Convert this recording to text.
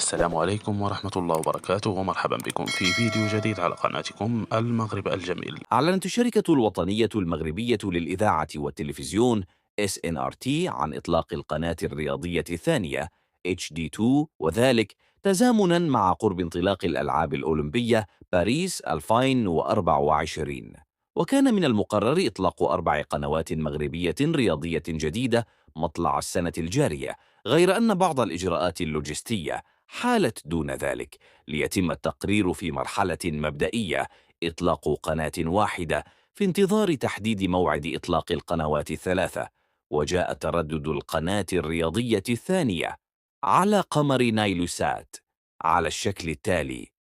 السلام عليكم ورحمة الله وبركاته، ومرحبا بكم في فيديو جديد على قناتكم المغرب الجميل. أعلنت الشركة الوطنية المغربية للإذاعة والتلفزيون SNRT عن إطلاق القناة الرياضية الثانية HD2، وذلك تزامنا مع قرب انطلاق الألعاب الأولمبية باريس 2024. وكان من المقرر إطلاق 4 قنوات مغربية رياضية جديدة مطلع السنة الجارية، غير أن بعض الإجراءات اللوجستية حالت دون ذلك، ليتم التقرير في مرحلة مبدئية إطلاق قناة واحدة في انتظار تحديد موعد إطلاق القنوات الثلاثة. وجاء تردد القناة الرياضية الثانية على قمر نايلوسات على الشكل التالي: